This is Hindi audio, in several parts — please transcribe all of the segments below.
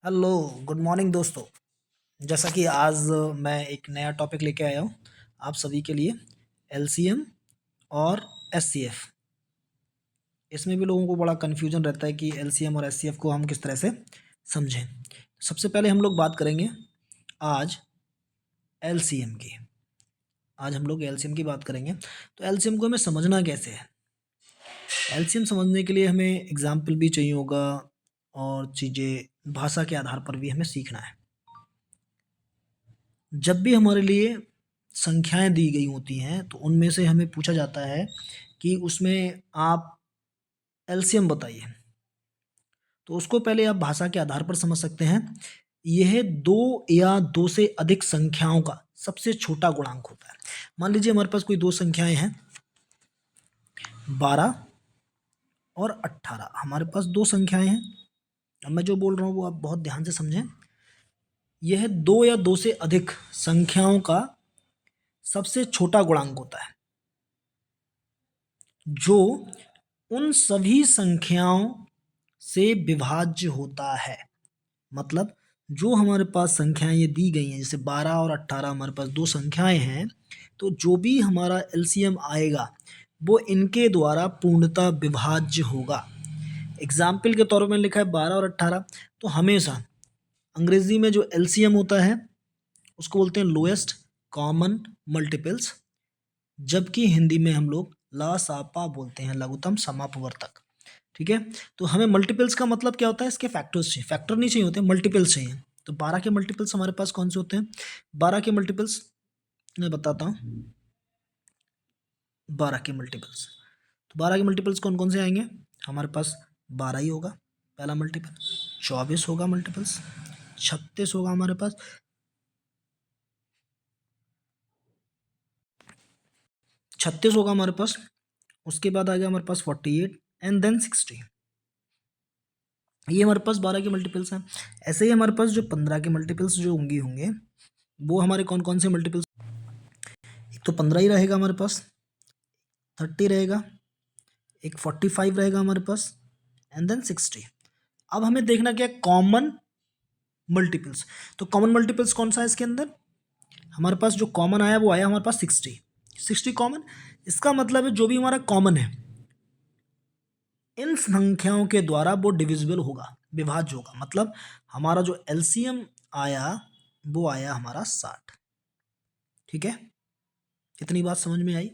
हेलो, गुड मॉर्निंग दोस्तों। जैसा कि आज मैं एक नया टॉपिक लेके आया हूँ आप सभी के लिए, एलसीएम और एचसीएफ। इसमें भी लोगों को बड़ा कन्फ्यूजन रहता है कि एलसीएम और एचसीएफ को हम किस तरह से समझें। सबसे पहले हम लोग बात करेंगे आज एलसीएम की। आज हम लोग एलसीएम की बात करेंगे। तो एलसीएम को हमें समझना कैसे है? एलसीएम समझने के लिए हमें एग्जाम्पल भी चाहिए होगा और चीज़ें भाषा के आधार पर भी हमें सीखना है। जब भी हमारे लिए संख्याएँ दी गई होती हैं, तो उनमें से हमें पूछा जाता है कि उसमें आप एलसीएम बताइए। तो उसको पहले आप भाषा के आधार पर समझ सकते हैं। यह 2 या 2 से अधिक संख्याओं का सबसे छोटा गुणांक होता है। मान लीजिए हमारे पास कोई 2 संख्याएँ हैं, 12 और 18। हमारे पास 2 संख्याएँ हैं। अब मैं जो बोल रहा हूँ वो आप बहुत ध्यान से समझें। यह 2 या 2 से अधिक संख्याओं का सबसे छोटा गुणांक होता है, जो उन सभी संख्याओं से विभाज्य होता है। मतलब जो हमारे पास संख्याएं ये दी गई हैं, जैसे 12 और 18 हमारे पास 2 संख्याएं हैं, तो जो भी हमारा एलसीएम आएगा वो इनके द्वारा पूर्णतः विभाज्य होगा। एग्जाम्पल के तौर में लिखा है 12 और 18। तो हमेशा अंग्रेजी में जो एलसीएम होता है उसको बोलते हैं लोएस्ट कॉमन मल्टीपल्स, जबकि हिंदी में हम लोग लसापा बोलते हैं, लघुत्तम समापवर्तक। ठीक है। तो हमें मल्टीपल्स का मतलब क्या होता है? इसके फैक्टर्स चाहिए, फैक्टर नहीं चाहिए होते, मल्टीपल्स चाहिए। तो 12 के मल्टीपल्स हमारे पास कौन से होते हैं? 12 के मल्टीपल्स मैं बताता हूँ। 12 के मल्टीपल्स, तो 12 के मल्टीपल्स कौन कौन से आएंगे? हमारे पास 12 ही होगा पहला मल्टीपल, 24 होगा मल्टीपल्स, 36 होगा हमारे पास, 36 होगा हमारे पास। उसके बाद आ गया हमारे पास 48 एंड देन 60। ये हमारे पास 12 के मल्टीपल्स हैं। ऐसे ही हमारे पास जो 15 के मल्टीपल्स जो होंगे होंगे वो हमारे कौन कौन से मल्टीपल्स? एक तो 15 ही रहेगा हमारे पास, 30 रहेगा, एक 45 रहेगा हमारे पास, एंड देन 60। अब हमें देखना क्या है? Common multiples. तो कॉमन मल्टीपल्स कौन सा है इसके अंदर? हमारे पास जो कॉमन आया वो आया हमारे पास 60। 60 कॉमन। इसका मतलब है जो भी हमारा कॉमन है इन संख्याओं के द्वारा वो डिविजिबल होगा, विभाज्य होगा। मतलब हमारा जो एलसीएम आया वो आया हमारा 60। ठीक है, इतनी बात समझ में आई?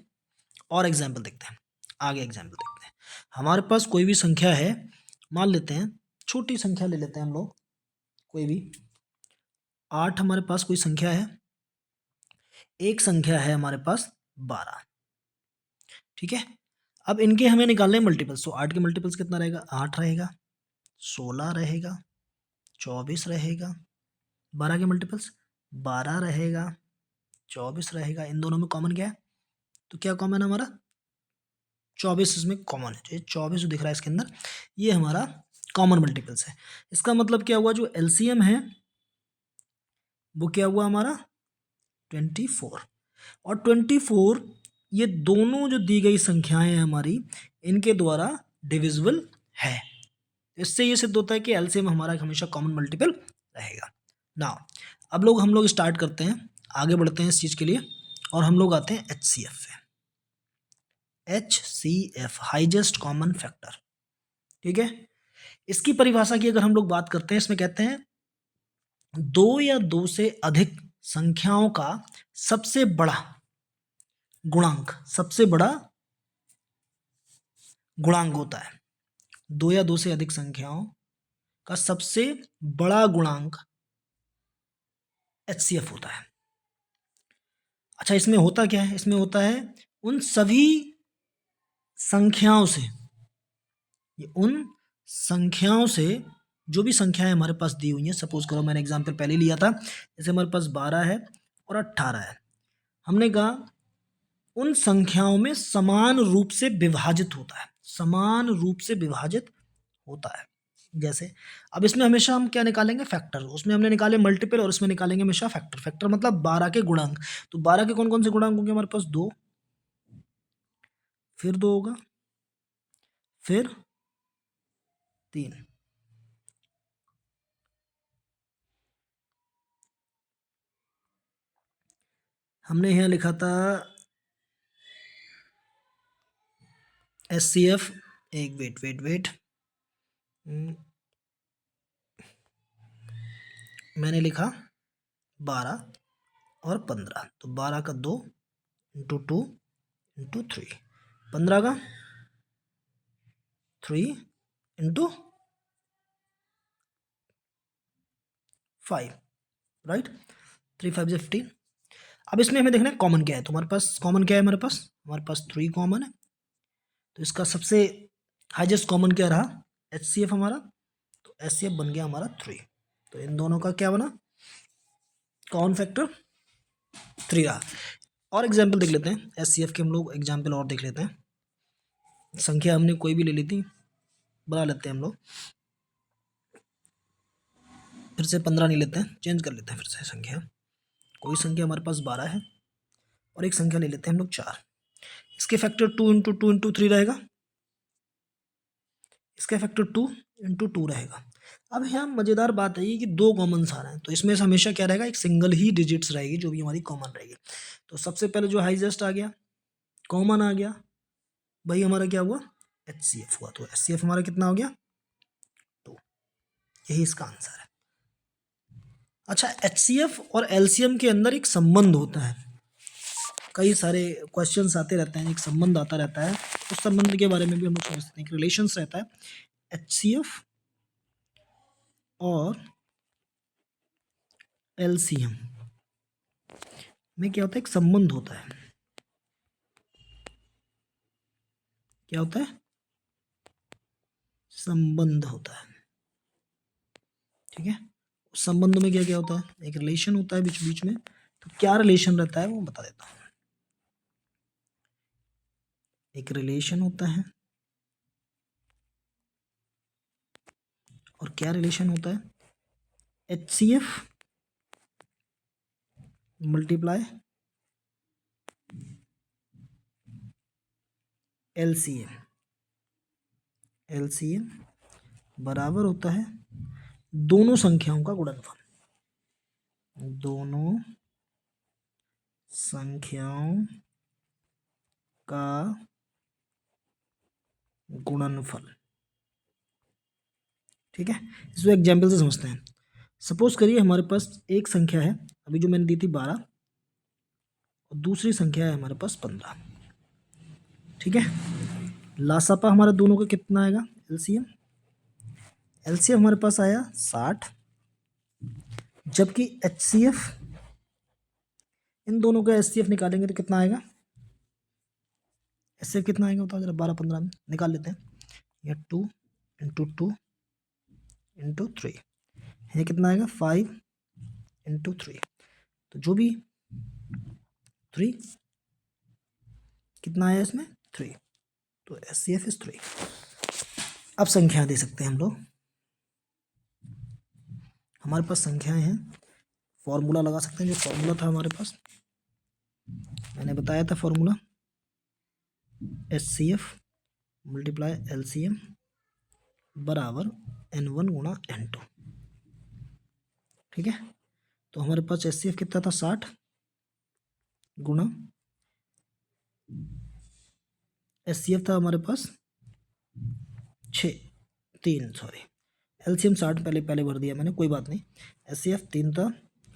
और एग्जाम्पल देखते हैं, आगे एग्जाम्पल देखते हैं। हमारे पास कोई भी संख्या है, मान लेते हैं छोटी संख्या ले लेते हैं हम लोग, कोई भी 8 हमारे पास कोई संख्या है, एक संख्या है हमारे पास 12। ठीक है। अब इनके हमें निकालने हैं मल्टीपल्स। तो 8 के मल्टीपल्स कितना रहेगा? 8 रहेगा, 16 रहेगा, 24 रहेगा। 12 के मल्टीपल्स 12 रहेगा, 24 रहेगा। इन दोनों में कॉमन क्या है? तो क्या कॉमन है हमारा? 24 इसमें कॉमन है। तो ये 24 जो दिख रहा है इसके अंदर, ये हमारा कॉमन मल्टीपल्स है। इसका मतलब क्या हुआ? जो एलसीएम है वो क्या हुआ हमारा? 24। और 24 ये दोनों जो दी गई संख्याएं हैं हमारी, इनके द्वारा डिविजिबल है। इससे ये सिद्ध होता है कि एलसीएम हमारा हमेशा कॉमन मल्टीपल रहेगा। नाउ अब हम लोग स्टार्ट करते हैं, आगे बढ़ते हैं इस चीज़ के लिए, और हम लोग आते हैं एचसीएफ पे। HCF highest common factor. ठीक है। इसकी परिभाषा की अगर हम लोग बात करते हैं, इसमें कहते हैं 2 या 2 से अधिक संख्याओं का सबसे बड़ा गुणांक, सबसे बड़ा गुणांक होता है। 2 या 2 से अधिक संख्याओं का सबसे बड़ा गुणांक एचसीएफ होता है। अच्छा, इसमें होता क्या है? इसमें होता है उन सभी संख्याओं से, ये उन संख्याओं से, जो भी संख्याएं हमारे पास दी हुई हैं। सपोज करो मैंने एग्जांपल पहले लिया था, जैसे हमारे पास 12 है और 18 है। हमने कहा उन संख्याओं में समान रूप से विभाजित होता है, समान रूप से विभाजित होता है। जैसे अब इसमें हमेशा हम क्या निकालेंगे? फैक्टर। उसमें हमने निकाले मल्टीपल और इसमें निकालेंगे हमेशा फैक्टर। फैक्टर मतलब 12 के गुणांक। तो 12 के कौन कौन से गुणांक होंगे हमारे पास? 2, फिर 2 होगा, फिर 3, हमने यहाँ लिखा था HCF, एक वेट मैंने लिखा 12 और 15, तो 12 का 2 इंटू 2 इंटू 3, 15 का 3 इंटू 5, राइट, 3 5 15। अब इसमें हमें देखना है कॉमन क्या है, तो हमारे पास कॉमन क्या है, हमारे पास 3 कॉमन है, तो इसका सबसे हाईएस्ट कॉमन क्या रहा, HCF हमारा, तो HCF बन गया हमारा 3, तो इन दोनों का क्या बना, कॉमन फैक्टर 3 रहा। और एग्जाम्पल देख लेते हैं HCF के, हम लोग एग्जाम्पल और देख लेते हैं। संख्या हमने कोई भी ले ली थी, बना लेते हैं हम लोग, फिर से 15 नहीं लेते हैं, चेंज कर लेते हैं फिर से संख्या। कोई संख्या हमारे पास 12 है और एक संख्या ले लेते हैं हम लोग 4, इसके फैक्टर 2 इंटू 2 इंटू 3 रहेगा, इसका फैक्टर 2 इंटू 2 रहेगा। अब यहाँ मज़ेदार बात है कि 2 कॉमन आ रहे हैं, तो इसमें से हमेशा क्या रहेगा, एक सिंगल ही डिजिट्स रहेगी जो भी हमारी कॉमन रहेगी। तो सबसे पहले जो हाईएस्ट आ गया, कॉमन आ गया, भाई हमारा क्या हुआ, HCF हुआ, तो HCF हमारा कितना हो गया, 2, यही इसका आंसर है। अच्छा, HCF और LCM के अंदर एक संबंध होता है, कई सारे क्वेश्चंस आते रहते हैं, एक संबंध आता रहता है, उस संबंध के बारे में भी हम लोग समझते हैं, एक रिलेशंस रहता है HCF और LCM में, क्या होता है, एक संबंध होता है, क्या होता है, संबंध होता है, ठीक है। उस संबंध में क्या क्या होता है, एक रिलेशन होता है बीच बीच में, तो क्या रिलेशन रहता है वो बता देता हूँ। एक रिलेशन होता है, और क्या रिलेशन होता है, HCF मल्टीप्लाई LCM बराबर होता है दोनों संख्याओं का गुणनफल, दोनों संख्याओं का गुणनफल, ठीक है। इसको एग्जाम्पल से समझते हैं। सपोज करिए हमारे पास एक संख्या है, अभी जो मैंने दी थी 12, और दूसरी संख्या है हमारे पास 15, ठीक है। लासापा हमारा दोनों का कितना आएगा, LCM हमारे पास आया 60, जबकि HCF, इन दोनों का HCF निकालेंगे तो कितना आएगा, HCF कितना आएगा बताओ जरा, 12 15 में निकाल लेते हैं, ये 2 इंटू 2 इंटू 3, ये कितना आएगा, 5 इंटू 3, तो जो भी 3 कितना आया इसमें, 3, तो HCF इज 3। अब संख्या दे सकते हैं हम लोग, हमारे पास संख्याएं हैं, फॉर्मूला लगा सकते हैं, जो फॉर्मूला था हमारे पास, मैंने बताया था फॉर्मूला, HCF मल्टीप्लाई LCM बराबर N1 गुणा N2, ठीक है। तो हमारे पास HCF कितना था, 60 गुणा HCF था हमारे पास 3, सॉरी, LCM 60 पहले भर दिया मैंने, कोई बात नहीं। HCF 3 था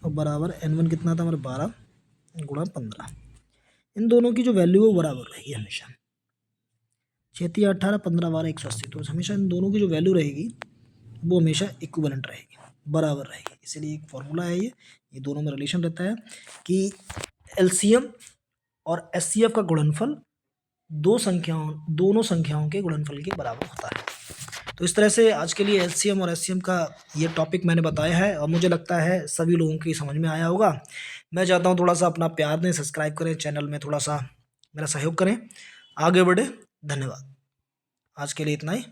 और बराबर N1 कितना था हमारे 12 गुणा 15, इन दोनों की जो वैल्यू है वो बराबर रहेगी हमेशा, 6 18 15 12 180, तो हमेशा इन दोनों की जो वैल्यू रहेगी वो हमेशा इक्विवेलेंट रहेगी, बराबर रहेगी, इसीलिए एक फॉर्मूला है ये दोनों में रिलेशन रहता है कि LCM और HCF का गुणनफल दोनों संख्याओं के गुणनफल के बराबर होता है। तो इस तरह से आज के लिए LCM और HCM का ये टॉपिक मैंने बताया है, और मुझे लगता है सभी लोगों की समझ में आया होगा। मैं चाहता हूँ थोड़ा सा अपना प्यार दें, सब्सक्राइब करें, चैनल में थोड़ा सा मेरा सहयोग करें, आगे बढ़े। धन्यवाद, आज के लिए इतना ही।